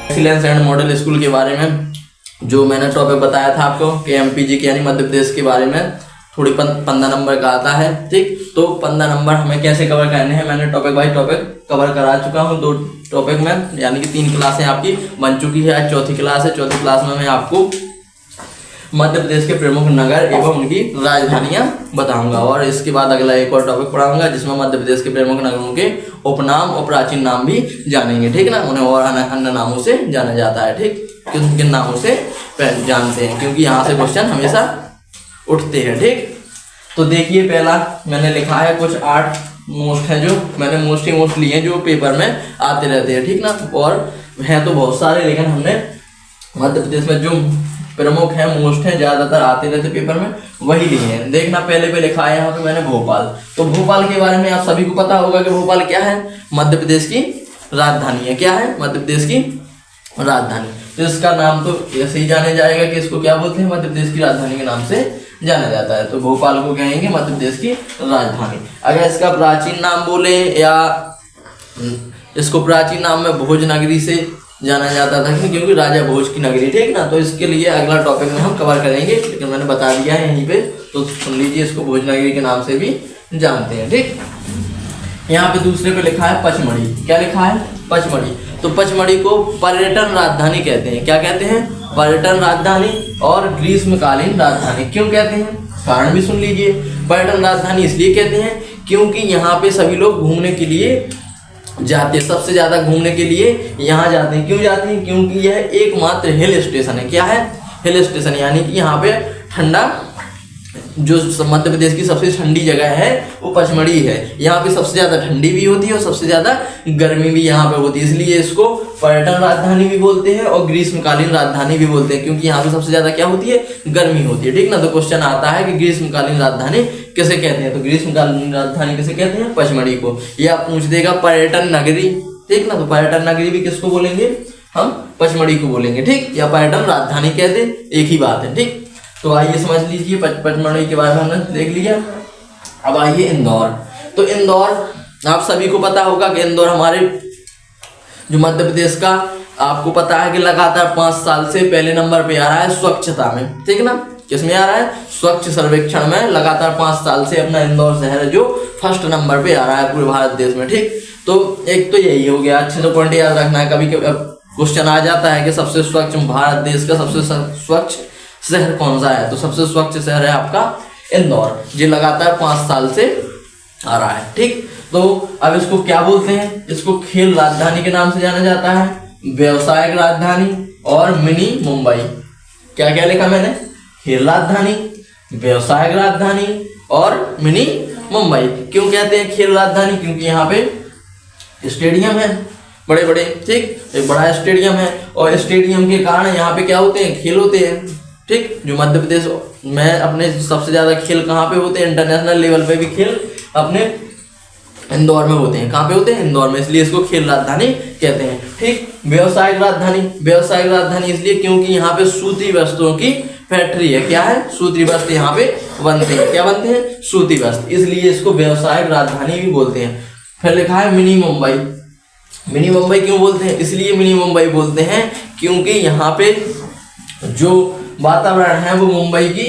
Excellence and model school के बारे में जो मैंने टॉपिक बताया था आपको कि एमपीजी के यानी मध्य प्रदेश के बारे में थोड़ी 15 नंबर का आता है। ठीक, तो 15 नंबर हमें कैसे कवर करने हैं, मैंने टॉपिक बाई टॉपिक कवर करा चुका हूँ 2 टॉपिक में, यानी कि 3 क्लासें आपकी बन चुकी है। आज चौथी क्लास है। चौथी क्लास में मैं आपको मध्य प्रदेश के प्रमुख नगर एवं उनकी राजधानियां बताऊंगा, और इसके बाद अगला एक और टॉपिक पढ़ाऊंगा जिसमें मध्य प्रदेश के प्रमुख नगरों के उपनाम और प्राचीन नाम भी जानेंगे। ठीक ना, उन्हें और अन्य नामों से जाना जाता है। ठीक, किन किन नामों से जानते हैं, क्योंकि यहाँ से क्वेश्चन हमेशा उठते हैं। ठीक, तो देखिए पहला मैंने लिखा है कुछ 8 मोस्ट है जो मैंने मोस्ट लिए जो पेपर में आते रहते हैं। ठीक ना, और हैं तो बहुत सारे, लेकिन हमने मध्य प्रदेश में जो प्रमुख है, मोस्ट है, ज्यादातर आते रहते पेपर में, वही लिए हैं। देखना पहले पे लिखा है यहाँ पे मैंने भोपाल। तो भोपाल के बारे में आप सभी को पता होगा कि भोपाल क्या है, मध्य प्रदेश की राजधानी है। क्या है, मध्य प्रदेश की राजधानी। तो इसका नाम तो ऐसे ही जाने जाएगा कि इसको क्या बोलते हैं, मध्य प्रदेश की राजधानी के नाम से जाना जाता है। तो भोपाल को कहेंगे मध्य प्रदेश की राजधानी। अगर इसका प्राचीन नाम बोले या इसको प्राचीन नाम में भोज नगरी से जाना जाता था, क्योंकि राजा भोज की नगरी। ठीक ना, तो इसके लिए अगला टॉपिक में हम कवर करेंगे, लेकिन मैंने बता दिया है यहीं पे, तो सुन लीजिए, इसको भोज नगरी के नाम से भी जानते हैं। ठीक, यहाँ पे दूसरे पे लिखा है पचमढ़ी। क्या लिखा है, पचमढ़ी। तो पचमढ़ी को पर्यटन राजधानी कहते हैं। क्या कहते हैं, पर्यटन राजधानी और ग्रीष्मकालीन राजधानी। क्यों कहते हैं, कारण भी सुन लीजिए। पर्यटन राजधानी इसलिए कहते हैं क्योंकि यहाँ पे सभी लोग घूमने के लिए जाते हैं, सबसे ज्यादा घूमने के लिए यहाँ जाते हैं। क्यों जाते हैं, क्योंकि यह एकमात्र हिल स्टेशन है। क्या है, हिल स्टेशन, यानी कि यहाँ पे ठंडा, जो मध्य प्रदेश की सबसे ठंडी जगह है वो पचमढ़ी है। यहाँ पे सबसे ज्यादा ठंडी भी होती है और सबसे ज्यादा गर्मी भी यहाँ पे होती है, इसलिए इसको पर्यटन राजधानी भी बोलते हैं और ग्रीष्मकालीन राजधानी भी बोलते हैं, क्योंकि यहाँ पे सबसे ज्यादा क्या होती है, गर्मी होती है। ठीक ना, तो क्वेश्चन आता है कि ग्रीष्मकालीन राजधानी किसे कहते हैं, तो ग्रीष्मकालीन राजधानी किसे कहते हैं, पचमढ़ी को। या पूछ देगा पर्यटन नगरी। ठीक ना, तो पर्यटन नगरी भी किसको बोलेंगे, हम पचमढ़ी को बोलेंगे। ठीक, या पर्यटन राजधानी कहते हैं, एक ही बात है। ठीक, तो आइए समझ लीजिए, पचमढ़ी के बारे में हमने देख लिया। अब आइए इंदौर। तो इंदौर आप सभी को पता होगा कि इंदौर हमारे जो मध्य प्रदेश का, आपको पता है कि लगातार 5 साल से पहले नंबर पे आ रहा है स्वच्छता में। ठीक ना, किसमें आ रहा है, स्वच्छ सर्वेक्षण में लगातार 5 साल से अपना इंदौर शहर जो फर्स्ट नंबर पे आ रहा है पूरे भारत देश में। ठीक, तो एक तो यही हो गया, अच्छे से पॉइंट याद रखना है। कभी क्वेश्चन आ जाता है कि सबसे स्वच्छ, भारत देश का सबसे स्वच्छ शहर कौन सा है, तो सबसे स्वच्छ शहर है आपका इंदौर, जो लगातार 5 साल से आ रहा है। ठीक, तो अब इसको क्या बोलते हैं, इसको खेल राजधानी के नाम से जाना जाता है, व्यवसायिक राजधानी और मिनी मुंबई। क्या क्या लिखा मैंने, खेल राजधानी, व्यवसायिक राजधानी और मिनी मुंबई। क्यों कहते हैं खेल राजधानी, क्योंकि यहाँ पे स्टेडियम है बड़े बड़े। ठीक, एक बड़ा स्टेडियम है और स्टेडियम के कारण यहाँ पे क्या होते हैं, खेल होते हैं। ठीक, जो मध्य प्रदेश में अपने सबसे ज्यादा खेल कहाँ पे होते हैं, इंटरनेशनल लेवल पे भी खेल अपने इंदौर में होते हैं। कहाँ पे होते हैं, इंदौर में, इसलिए इसको खेल राजधानी कहते हैं। ठीक, व्यवसायिक राजधानी, व्यवसायिक राजधानी इसलिए क्योंकि यहाँ पे सूती वस्त्रों की फैक्ट्री है। क्या है, सूती वस्त्र यहाँ पे बनते हैं। क्या बनते हैं, सूती वस्त्र, इसलिए इसको व्यवसायिक राजधानी भी बोलते हैं। फिर लिखा है मिनी मुंबई। मिनी मुंबई क्यों बोलते हैं, इसलिए मिनी मुंबई बोलते हैं क्योंकि यहाँ पे जो वातावरण है वो मुंबई की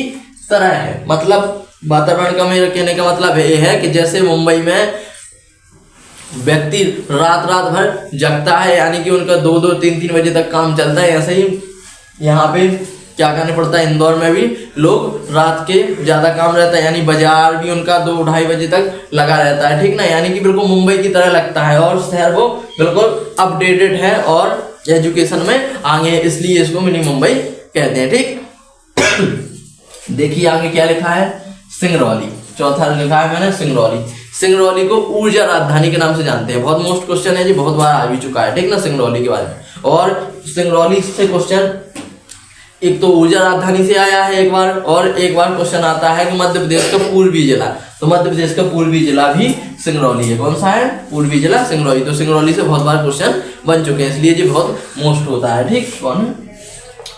तरह है। मतलब वातावरण का मेरा कहने का मतलब ये है कि जैसे मुंबई में व्यक्ति रात भर जगता है, यानी कि उनका 2-2, 3-3 बजे तक काम चलता है, ऐसे ही यहाँ पे क्या करना पड़ता है, इंदौर में भी लोग रात के ज्यादा काम रहता है, यानी बाजार भी उनका 2-2:30 बजे तक लगा रहता है। ठीक ना, यानी कि बिल्कुल मुंबई की तरह लगता है और शहर वो बिल्कुल अपडेटेड है और एजुकेशन में आगे है, इसलिए इसको मिनी मुंबई कहते हैं। ठीक, देखिए आगे क्या लिखा है, सिंगरौली। चौथा लिखा है मैंने सिंगरौली। सिंगरौली को ऊर्जा राजधानी के नाम से जानते हैं। बहुत मोस्ट क्वेश्चन है जी, बहुत बार आ भी चुका है। ठीक ना, सिंगरौली के बारे में। और सिंगरौली से क्वेश्चन एक तो ऊर्जा राजधानी से आया है एक बार, और एक बार क्वेश्चन आता है कि मध्य प्रदेश का पूर्वी जिला। तो मध्य प्रदेश का पूर्वी जिला भी सिंगरौली है। कौन सा है, पूर्वी जिला सिंगरौली। तो सिंगरौली से बहुत बार क्वेश्चन बन चुके हैं, इसलिए ये बहुत मोस्ट होता है। ठीक, कौन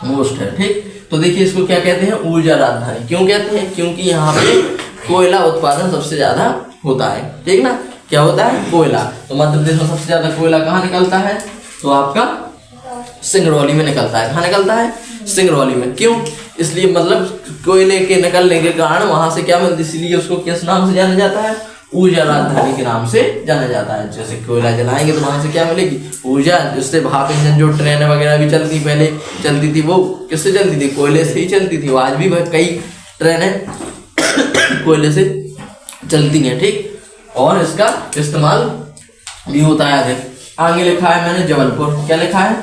मोस्ट है। ठीक, तो देखिए इसको क्या कहते हैं, ऊर्जा राजधानी। क्यों कहते हैं, क्योंकि यहाँ पे कोयला उत्पादन सबसे ज्यादा होता है। ठीक ना, क्या होता है, कोयला। तो मध्य प्रदेश में सबसे ज्यादा कोयला कहाँ निकलता है, तो आपका सिंगरौली में निकलता है। कहाँ निकलता है? सिंगरौली में। क्यों? इसलिए मतलब कोयले के निकलने के कारण वहां से क्या मिलती, इसलिए उसको किस नाम से जाना जाता है? ऊर्जा राजधानी के नाम से जाना जाता है। जैसे कोयला जलाएंगे तो वहां से क्या मिलेगी? ऊर्जा, जिससे भाप इंजन जो ट्रेन वगैरह भी चलती पहले चलती थी, वो किससे चलती थी? कोयले से ही चलती थी। आज भी कई ट्रेनें कोयले से चलती हैं, ठीक। और इसका इस्तेमाल भी होता है अधिक। आगे लिखा है मैंने जबलपुर। क्या लिखा है?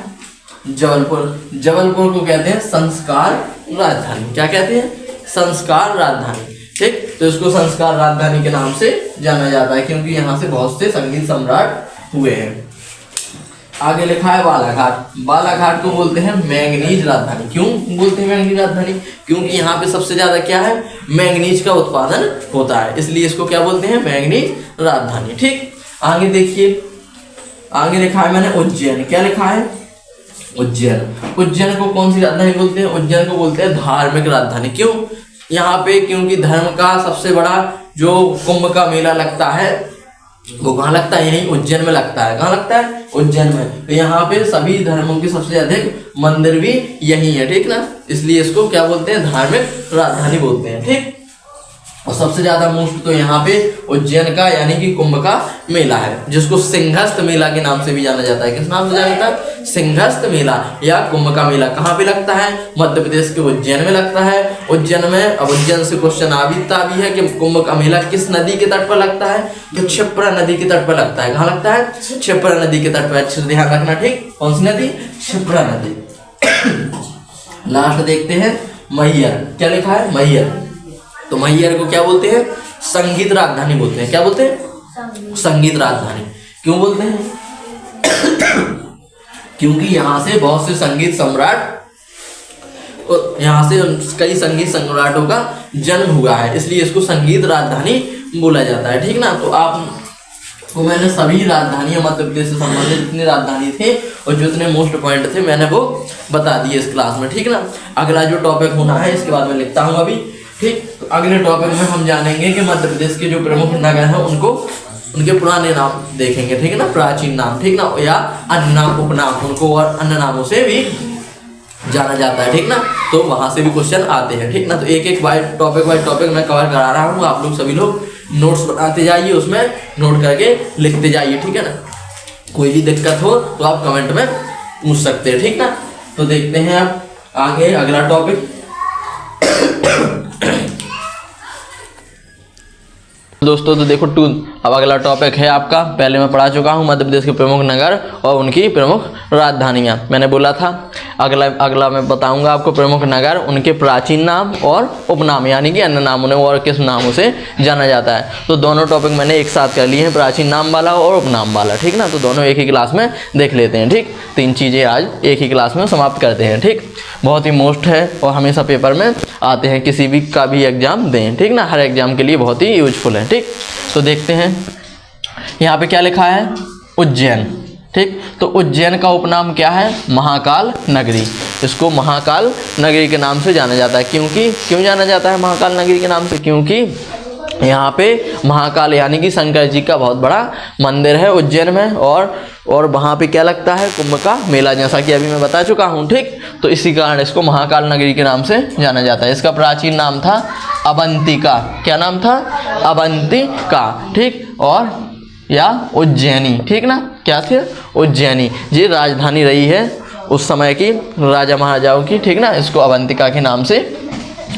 जबलपुर। जबलपुर को कहते हैं संस्कार राजधानी। क्या कहते हैं? संस्कार राजधानी, ठीक। तो इसको संस्कार राजधानी के नाम से जाना जाता है क्योंकि यहाँ से बहुत से संगीत सम्राट हुए हैं। आगे लिखा है बालाघाट। बालाघाट को बोलते हैं मैंगनीज राजधानी। क्यों बोलते हैं मैंगनीज राजधानी? क्योंकि यहाँ पे सबसे ज्यादा क्या है? मैंगनीज का उत्पादन होता है, इसलिए इसको क्या बोलते हैं? मैंगनीज राजधानी, ठीक। आगे देखिए, आगे लिखा है मैंने उज्जैन। क्या लिखा है? उज्जैन। उज्जैन को कौन सी राजधानी बोलते हैं? उज्जैन को बोलते हैं धार्मिक राजधानी। क्यों? यहाँ पे क्योंकि धर्म का सबसे बड़ा जो कुंभ का मेला लगता है वो कहाँ लगता है? यहीं उज्जैन में लगता है। कहाँ लगता है? उज्जैन में। तो यहाँ पे सभी धर्मों के सबसे अधिक मंदिर भी यही है, ठीक ना। इसलिए इसको क्या बोलते हैं? धार्मिक राजधानी बोलते हैं, ठीक। और सबसे ज्यादा मोस्ट तो यहाँ पे उज्जैन का यानी कि कुंभ का मेला है, जिसको सिंहस्थ मेला के नाम से भी जाना जाता है। किस नाम से जाना जाता है? सिंहस्थ मेला या कुंभ का मेला। कहाँ पे लगता है? मध्य प्रदेश के उज्जैन में लगता है। उज्जैन में, अब उज्जैन से क्वेश्चन आविता भी है कि कुंभ का मेला किस नदी के तट पर लगता है? तो क्षिप्रा नदी के तट पर लगता है। कहाँ लगता है? क्षिप्रा नदी के तट पर। अच्छे से ध्यान रखना, ठीक। कौन सी नदी? क्षिप्रा नदी। लास्ट देखते हैं मैहर। क्या लिखा है? मैहर। तो मैहर को क्या बोलते हैं? संगीत राजधानी बोलते हैं। क्या बोलते हैं? संगीत राजधानी। क्यों बोलते हैं? क्योंकि यहाँ से बहुत से संगीत सम्राट, यहाँ से कई संगीत सम्राटों का जन्म हुआ है, इसलिए इसको संगीत राजधानी बोला जाता है, ठीक ना। तो आपको मैंने सभी राजधानियां मध्य प्रदेश से संबंधित जितनी राजधानी थे और जो इतने मोस्ट पॉइंट थे मैंने वो बता दिए इस क्लास में, ठीक ना। अगला जो टॉपिक होना है इसके बाद मैं लिखता हूँ अभी, ठीक। तो अगले टॉपिक में हम जानेंगे कि मध्य प्रदेश के जो प्रमुख नगर हैं उनको उनके पुराने नाम देखेंगे, ठीक है ना, प्राचीन नाम, ठीक ना, या अन्य नाम, उपनाम, उनको और अन्य नामों से भी जाना जाता है, ठीक ना। तो वहां से भी क्वेश्चन आते हैं, ठीक ना। तो एक एक बाय टॉपिक मैं कवर करा रहा हूँ, आप लोग सभी लोग नोट्स बनाते जाइए, उसमें नोट करके लिखते जाइए, ठीक है ना। कोई भी दिक्कत हो तो आप कमेंट में पूछ सकते हैं, ठीक ना। तो देखते हैं अब आगे अगला टॉपिक। दोस्तों तो देखो अब अगला टॉपिक है आपका, पहले मैं पढ़ा चुका हूँ मध्य प्रदेश के प्रमुख नगर और उनकी प्रमुख राजधानियाँ। मैंने बोला था अगला मैं बताऊंगा आपको प्रमुख नगर, उनके प्राचीन नाम और उपनाम, यानी कि अन्य नाम, उन्हें और किस नामों से जाना जाता है। तो दोनों टॉपिक मैंने एक साथ कर लिए हैं, प्राचीन नाम वाला और उपनाम वाला, ठीक ना। तो दोनों एक ही क्लास में देख लेते हैं, ठीक। तीन चीज़ें आज एक ही क्लास में समाप्त करते हैं, ठीक। बहुत ही मोस्ट है और हमेशा पेपर में आते हैं, किसी भी का भी एग्जाम दें, ठीक ना, हर एग्जाम के लिए बहुत ही यूजफुल है, ठीक। तो देखते हैं यहाँ पे क्या लिखा है, उज्जैन, ठीक। तो उज्जैन का उपनाम क्या है, महाकाल नगरी। इसको महाकाल नगरी के नाम से जाना जाता है। क्यों जाना जाता है महाकाल नगरी के नाम से? क्योंकि यहाँ पे महाकाल यानी कि शंकर जी का बहुत बड़ा मंदिर है उज्जैन में, और वहाँ पे क्या लगता है, कुंभ का मेला, जैसा कि अभी मैं बता चुका हूँ, ठीक। तो इसी कारण इसको महाकाल नगरी के नाम से जाना जाता है। इसका प्राचीन नाम था अवंतिका। क्या नाम था? अवंतिका, ठीक। और या उज्जैनी, ठीक ना। क्या थे? उज्जैनी। ये राजधानी रही है उस समय की राजा महाराजाओं की, ठीक ना। इसको अवंतिका के नाम से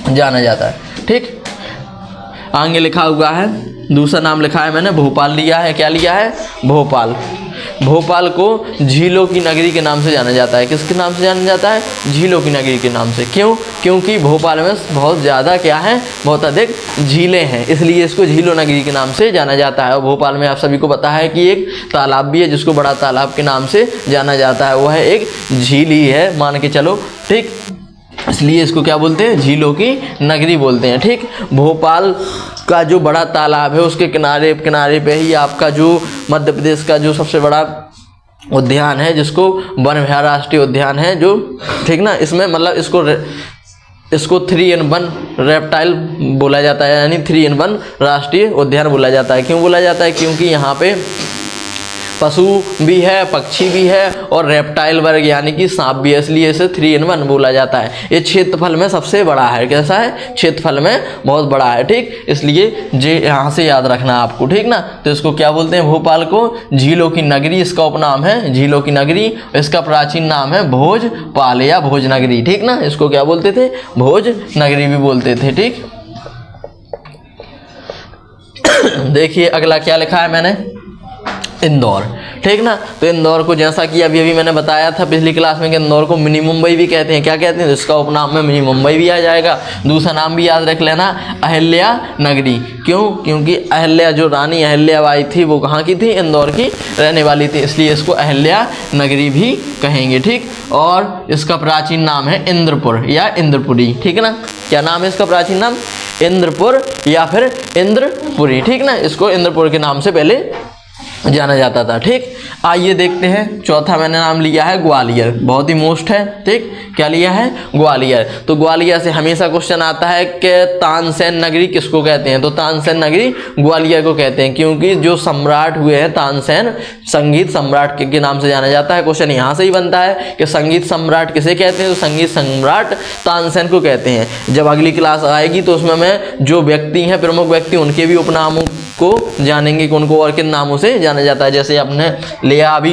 जाना जाता है, ठीक। आगे लिखा हुआ है, दूसरा नाम लिखा है मैंने, भोपाल लिया है। क्या लिया है? भोपाल। भोपाल को झीलों की नगरी के नाम से जाना जाता है। किसके नाम से जाना जाता है? झीलों की नगरी के नाम से। क्यों? क्योंकि भोपाल में बहुत ज़्यादा क्या है, बहुत अधिक झीलें हैं, इसलिए इसको झीलों नगरी के नाम से जाना जाता है। और भोपाल में आप सभी को पता है कि एक तालाब भी है जिसको बड़ा तालाब के नाम से जाना जाता है, वह एक झील ही है, मान के चलो, ठीक। इसलिए इसको क्या बोलते हैं? झीलों की नगरी बोलते हैं, ठीक। भोपाल का जो बड़ा तालाब है उसके किनारे पे ही आपका जो मध्य प्रदेश का जो सबसे बड़ा उद्यान है, जिसको वन विहार राष्ट्रीय उद्यान है, जो, ठीक ना। इसमें मतलब इसको 3-in-1 रेप्टाइल बोला जाता है, यानी 3-in-1 राष्ट्रीय उद्यान बोला जाता है। क्यों बोला जाता है? क्योंकि यहाँ पे पशु भी है, पक्षी भी है और रेप्टाइल वर्ग यानी कि सांप भी है, इसलिए इसे 3 in 1 बोला जाता है। ये क्षेत्रफल में सबसे बड़ा है। कैसा है? क्षेत्रफल में बहुत बड़ा है, ठीक। इसलिए जे यहाँ से याद रखना आपको, ठीक ना। तो इसको क्या बोलते हैं? भोपाल को झीलों की नगरी, इसका उपनाम है झीलों की नगरी। इसका प्राचीन नाम है भोजपाल या भोजनगरी, ठीक ना। इसको क्या बोलते थे? भोजनगरी भी बोलते थे, ठीक। देखिए अगला क्या लिखा है मैंने, इंदौर, ठीक ना। तो इंदौर को जैसा कि अभी अभी मैंने बताया था पिछली क्लास में कि इंदौर को मिनी मुंबई भी कहते हैं। क्या कहते हैं? इसका उपनाम में मिनी मुंबई भी आ जाएगा। दूसरा नाम भी याद रख लेना, अहिल्या नगरी। क्यों? क्योंकि अहिल्या, जो रानी अहिल्याबाई थी वो कहाँ की थी? इंदौर की रहने वाली थी, इसलिए इसको अहिल्या नगरी भी कहेंगे, ठीक। और इसका प्राचीन नाम है इंद्रपुर या इंद्रपुरी, ठीक है ना। क्या नाम है इसका प्राचीन नाम? इंद्रपुर या फिर इंद्रपुरी, ठीक ना। इसको इंद्रपुर के नाम से पहले जाना जाता था, ठीक। आइए देखते हैं चौथा मैंने नाम लिया है ग्वालियर, बहुत ही मोस्ट है, ठीक। क्या लिया है? ग्वालियर। तो ग्वालियर से हमेशा क्वेश्चन आता है कि तानसेन नगरी किसको कहते हैं? तो तानसेन नगरी ग्वालियर को कहते हैं, क्योंकि जो सम्राट हुए हैं तानसेन, संगीत सम्राट के नाम से जाना जाता है। क्वेश्चन यहाँ से ही बनता है कि संगीत सम्राट किसे कहते हैं? तो संगीत सम्राट तानसेन को कहते हैं। जब अगली क्लास आएगी तो उसमें मैं जो व्यक्ति हैं, प्रमुख व्यक्ति, उनके भी उपनामों को जानेंगे कि उनको और किन नामों से जाना जाता है। जैसे आपने लिया अभी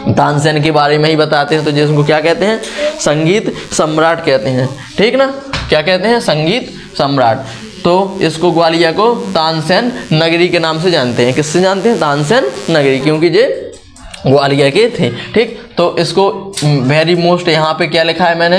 तानसेन के बारे में ही बताते हैं, तो जिसको क्या कहते हैं? संगीत सम्राट कहते हैं, ठीक ना। क्या कहते हैं? संगीत सम्राट। तो इसको ग्वालियर को तानसेन नगरी के नाम से जानते हैं। किससे जानते हैं? तानसेन नगरी, क्योंकि ये ग्वालियर के थे, ठीक। तो इसको वेरी मोस्ट यहाँ पे क्या लिखा है मैंने?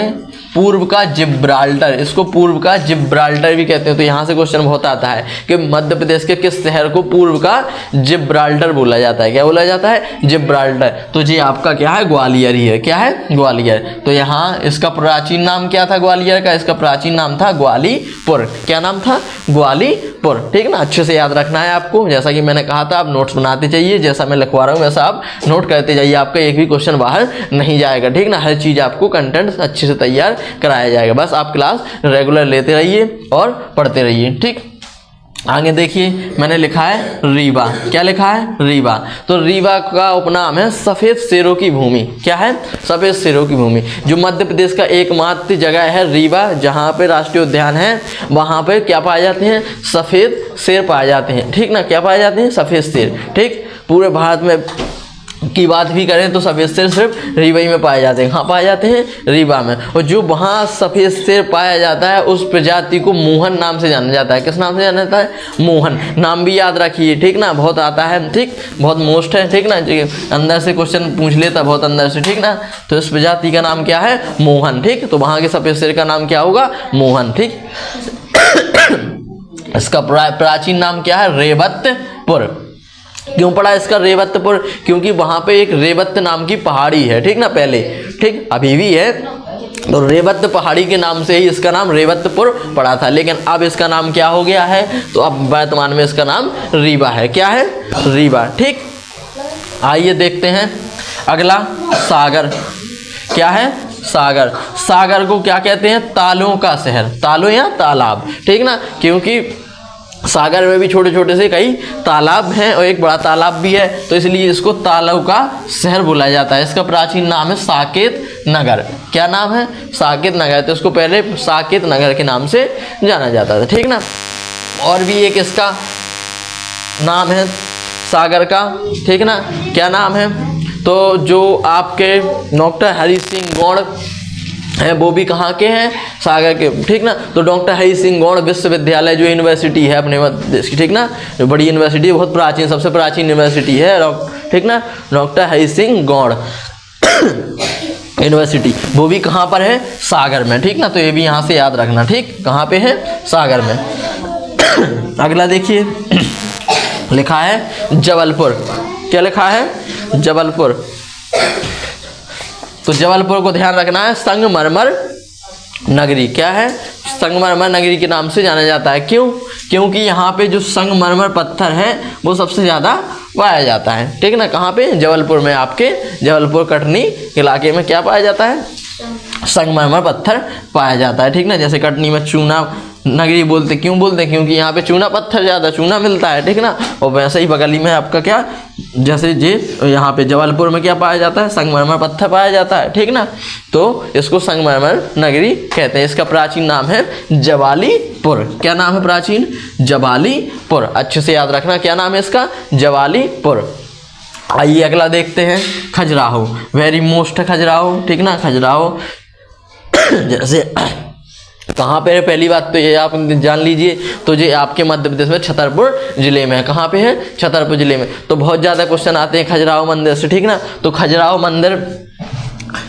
पूर्व का जिब्राल्टर। इसको पूर्व का जिब्राल्टर भी कहते हैं। तो यहाँ से क्वेश्चन बहुत आता है कि मध्य प्रदेश के किस शहर को पूर्व का जिब्राल्टर बोला जाता है? क्या बोला जाता है? जिब्राल्टर। तो जी आपका क्या है? ग्वालियर ही है। क्या है? ग्वालियर। तो यहाँ इसका प्राचीन नाम क्या था ग्वालियर का? इसका प्राचीन नाम था ग्वालीपुर। क्या नाम था? ग्वालीपुर, ठीक ना। अच्छे से याद रखना है आपको। जैसा कि मैंने कहा था, आप नोट्स बनाते जाइए, जैसा मैं लिखवा रहा हूँ वैसा आप नोट करते जाइए, आपका एक भी क्वेश्चन बाहर नहीं जाएगा, ठीक ना। हर चीज़ आपको कंटेंट अच्छे से तैयार कराया जाएगा। बस आप क्लास रेगुलर लेते रहिए और पढ़ते रहिए, ठीक। आगे देखिए मैंने लिखा है रीवा। क्या लिखा है? रीवा। तो रीवा का उपनाम है सफ़ेद शेरों की भूमि। क्या है? सफ़ेद शेरों की भूमि। जो मध्य प्रदेश का एकमात्र जगह है रीवा, जहाँ पे राष्ट्रीय उद्यान है, वहाँ पे क्या पाए जाते हैं? सफ़ेद शेर पाए जाते हैं, ठीक ना। क्या पाए जाते हैं? सफ़ेद शेर, ठीक। पूरे भारत में की बात भी करें तो सफ़ेद शेर सिर्फ रीवा में पाए जाते हैं। कहाँ पाए जाते हैं? रीवा में। और जो वहाँ सफ़ेद शेर पाया जाता है उस प्रजाति को मोहन नाम से जाना जाता है। किस नाम से जाना जाता है? मोहन। नाम भी याद रखिए, ठीक ना। बहुत आता है, ठीक, बहुत मोस्ट है, ठीक ना। अंदर से क्वेश्चन पूछ लेता बहुत अंदर से, ठीक ना। तो इस प्रजाति का नाम क्या है? मोहन, ठीक। तो वहाँ के सफ़ेद शेर का नाम क्या होगा? मोहन, ठीक। इसका प्राचीन नाम क्या है? रेवतपुर। क्यों पड़ा इसका रेवतपुर? क्योंकि वहाँ पे एक रेवत नाम की पहाड़ी है, ठीक ना, पहले, ठीक, अभी भी है। तो रेवत पहाड़ी के नाम से ही इसका नाम रेवतपुर पड़ा था, लेकिन अब इसका नाम क्या हो गया है? तो अब वर्तमान में इसका नाम रीवा है। क्या है? रीवा, ठीक। आइए देखते हैं अगला, सागर। क्या है? सागर। सागर को क्या कहते हैं? तालों का शहर। तालों या तालाब, ठीक ना। क्योंकि सागर में भी छोटे छोटे से कई तालाब हैं और एक बड़ा तालाब भी है, तो इसलिए इसको तालों का शहर बोला जाता है। इसका प्राचीन नाम है साकेत नगर। क्या नाम है? साकेत नगर। तो इसको पहले साकेत नगर के नाम से जाना जाता था, ठीक ना। और भी एक इसका नाम है सागर का, ठीक ना। क्या नाम है? तो जो आपके डॉक्टर हरि सिंह गौड़ है वो भी कहाँ के हैं? सागर के, ठीक ना। तो डॉक्टर हरि सिंह गौड़ विश्वविद्यालय जो यूनिवर्सिटी है अपने देश की, ठीक ना, जो बड़ी यूनिवर्सिटी है, बहुत प्राचीन, सबसे प्राचीन यूनिवर्सिटी है, ठीक ना, डॉक्टर हरि सिंह गौड़ यूनिवर्सिटी, वो भी कहाँ पर है? सागर में, ठीक ना। तो ये भी यहाँ से याद रखना, ठीक। कहाँ पे है? सागर में। अगला देखिए लिखा है जबलपुर। क्या लिखा है? जबलपुर। तो जबलपुर को ध्यान रखना है संगमरमर नगरी। क्या है? संगमरमर नगरी के नाम से जाना जाता है। क्यों? क्योंकि यहाँ पे जो संगमरमर पत्थर है वो सबसे ज़्यादा पाया जाता है, ठीक ना। कहाँ पे? जबलपुर में। आपके जबलपुर कटनी इलाके में क्या पाया जाता है? संगमरमर पत्थर पाया जाता है, ठीक ना। जैसे कटनी में चूना नगरी बोलते, क्यों बोलते? क्योंकि यहाँ पे चूना पत्थर ज़्यादा चूना मिलता है, ठीक ना। और वैसे ही बगली में आपका क्या, जैसे जे यहाँ पे जबलपुर में क्या पाया जाता है, संगमरमर पत्थर पाया जाता है, ठीक ना। तो इसको संगमरमर नगरी कहते हैं। इसका प्राचीन नाम है जवालीपुर। क्या नाम है प्राचीन? जवालीपुर। अच्छे से याद रखना, क्या नाम है इसका? जवालीपुर। आइए अगला देखते हैं, खजुराहो। वेरी मोस्ट खजुराहो, ठीक ना। खजुराहो जैसे कहाँ पे है? पहली बात तो ये आप जान लीजिए, तो ये आपके मध्य प्रदेश में छतरपुर जिले में है। कहाँ पे है? छतरपुर जिले में। तो बहुत ज़्यादा क्वेश्चन आते हैं खजुराहो मंदिर से, ठीक ना। तो खजुराहो मंदिर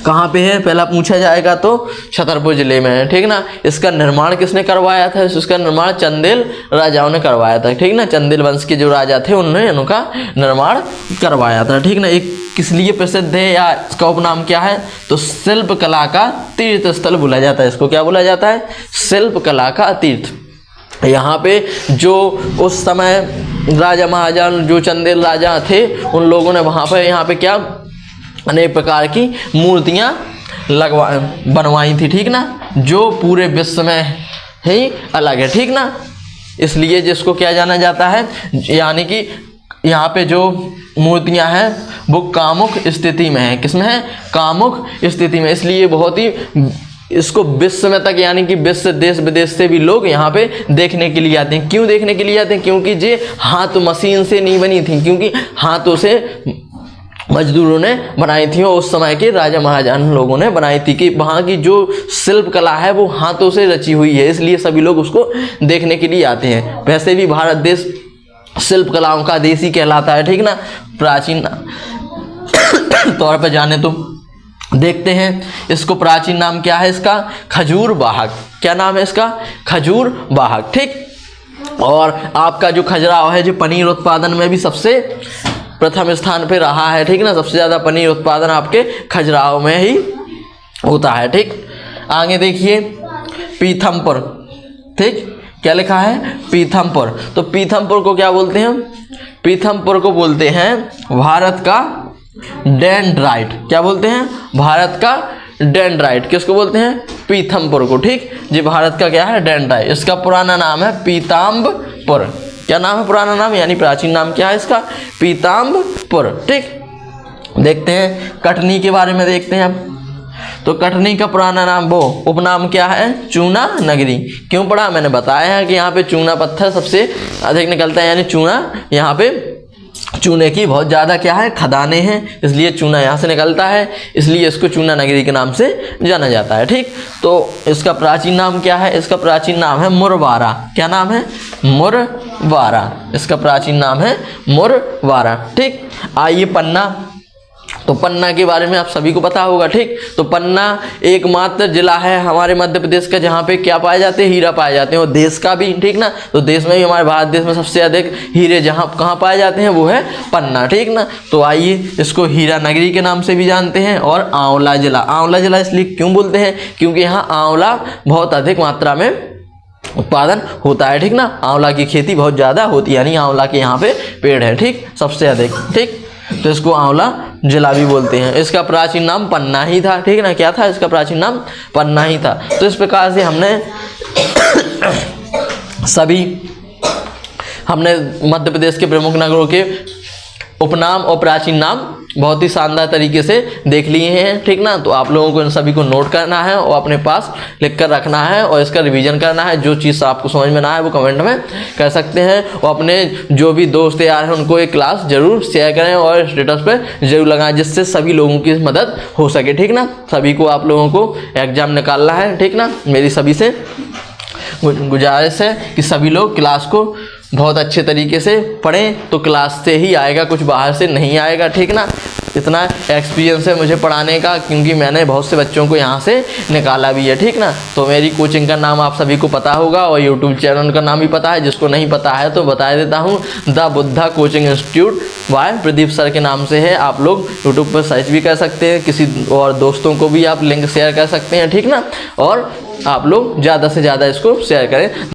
कहाँ पे है पहला पूछा जाएगा, तो छतरपुर जिले में है, ठीक ना। इसका निर्माण किसने करवाया था? इसका निर्माण चंदेल राजाओं ने करवाया था, ठीक ना। चंदेल वंश के जो राजा थे उन्होंने इनका निर्माण करवाया था, ठीक ना। एक किस लिए प्रसिद्ध है या इसका उपनाम क्या है? तो शिल्प कला का तीर्थ स्थल बोला जाता है इसको। क्या बोला जाता है? शिल्प कला का तीर्थ। यहाँ पे जो उस समय राजा महाराजा जो चंदेल राजा थे उन लोगों ने वहाँ पर यहाँ पे क्या अनेक प्रकार की मूर्तियाँ बनवाई थी, ठीक ना, जो पूरे विश्व में ही अलग है, ठीक ना। इसलिए जिसको क्या जाना जाता है, यानी कि यहाँ पे जो मूर्तियाँ हैं वो कामुक स्थिति में है। किसमें है? कामुक स्थिति में। इसलिए बहुत ही इसको विश्व में तक, यानी कि विश्व देश विदेश से भी लोग यहाँ पे देखने के लिए आते हैं। क्यों देखने के लिए आते हैं? क्योंकि ये हाथ मशीन से नहीं बनी थी, क्योंकि हाथों से मजदूरों ने बनाई थी और उस समय के राजा महाराजा लोगों ने बनाई थी, कि वहाँ की जो शिल्प कला है वो हाथों से रची हुई है, इसलिए सभी लोग उसको देखने के लिए आते हैं। वैसे भी भारत देश शिल्प कलाओं का देश ही कहलाता है, ठीक ना। प्राचीन तौर पर जाने तो देखते हैं इसको प्राचीन नाम क्या है इसका? खजूर वाहक। क्या नाम है इसका? खजूर वाहक, ठीक। और आपका जो खजुराहो है जो पनीर उत्पादन में भी सबसे प्रथम स्थान पे रहा है, ठीक ना। सबसे ज़्यादा पनीर उत्पादन आपके खजुराहो में ही होता है, ठीक। आगे देखिए पीथमपुर, ठीक। क्या लिखा है? पीथमपुर। तो पीथमपुर को क्या बोलते हैं? पीथमपुर को बोलते हैं भारत का डेंड्राइट। क्या बोलते हैं? भारत का डेंड्राइट। किसको बोलते हैं? पीथमपुर को, ठीक। ये भारत का क्या है? डेंड्राइट। इसका पुराना नाम है पीताम्बपुर। क्या नाम है पुराना नाम, यानी प्राचीन नाम क्या है इसका? पीताम्बपुर, ठीक। देखते हैं कटनी के बारे में देखते हैं अब। तो कटनी का पुराना नाम वो उपनाम क्या है? चूना नगरी। क्यों पड़ा? मैंने बताया है कि यहाँ पे चूना पत्थर सबसे अधिक निकलता है, यानी चूना यहाँ पे चूने की बहुत ज़्यादा क्या है? खदानें हैं, इसलिए चूना यहाँ से निकलता है, इसलिए इसको चूना नगरी के नाम से जाना जाता है, ठीक। तो इसका प्राचीन नाम क्या है? इसका प्राचीन नाम है मुरवारा। क्या नाम है? मुरवारा। इसका प्राचीन नाम है मुरवारा, ठीक। आइए पन्ना। तो पन्ना के बारे में आप सभी को पता होगा, ठीक। तो पन्ना एकमात्र जिला है हमारे मध्य प्रदेश का जहाँ पे क्या पाए जाते हैं? हीरा पाए जाते हैं, और देश का भी, ठीक ना। तो देश में भी, हमारे भारत देश में सबसे अधिक हीरे जहाँ कहाँ पाए जाते हैं वो है पन्ना, ठीक ना। तो आइए इसको हीरा नगरी के नाम से भी जानते हैं। और आंवला जिला। आंवला जिला इसलिए क्यों बोलते हैं? क्योंकि यहाँ आंवला बहुत अधिक मात्रा में उत्पादन होता है, ठीक ना। आंवला की खेती बहुत ज़्यादा होती है, यानी आंवला के यहाँ पे पेड़ है, ठीक, सबसे अधिक, ठीक। तो इसको आंवला जिला भी बोलते हैं। इसका प्राचीन नाम पन्ना ही था, ठीक ना। क्या था? इसका प्राचीन नाम पन्ना ही था। तो इस प्रकार से हमने मध्य प्रदेश के प्रमुख नगरों के उपनाम और प्राचीन नाम बहुत ही शानदार तरीके से देख लिए हैं, ठीक ना। तो आप लोगों को इन सभी को नोट करना है और अपने पास लिख कर रखना है और इसका रिवीजन करना है। जो चीज़ आपको समझ में ना आए वो कमेंट में कर सकते हैं, और अपने जो भी दोस्त यार हैं उनको ये क्लास जरूर शेयर करें और स्टेटस पे जरूर लगाएं, जिससे सभी लोगों की मदद हो सके, ठीक ना। सभी को आप लोगों को एग्जाम निकालना है, ठीक ना। मेरी सभी से गुजारिश है कि सभी लोग क्लास को बहुत अच्छे तरीके से पढ़ें, तो क्लास से ही आएगा, कुछ बाहर से नहीं आएगा, ठीक ना। इतना एक्सपीरियंस है मुझे पढ़ाने का, क्योंकि मैंने बहुत से बच्चों को यहाँ से निकाला भी है, ठीक ना। तो मेरी कोचिंग का नाम आप सभी को पता होगा और यूट्यूब चैनल का नाम भी पता है। जिसको नहीं पता है तो बता देता हूँ, the Buddha coaching institute by Pradeep sir के नाम से है। आप लोग यूट्यूब पर सर्च भी कर सकते हैं, किसी और दोस्तों को भी आप लिंक शेयर कर सकते हैं, ठीक ना। और आप लोग ज़्यादा से ज़्यादा इसको शेयर करें।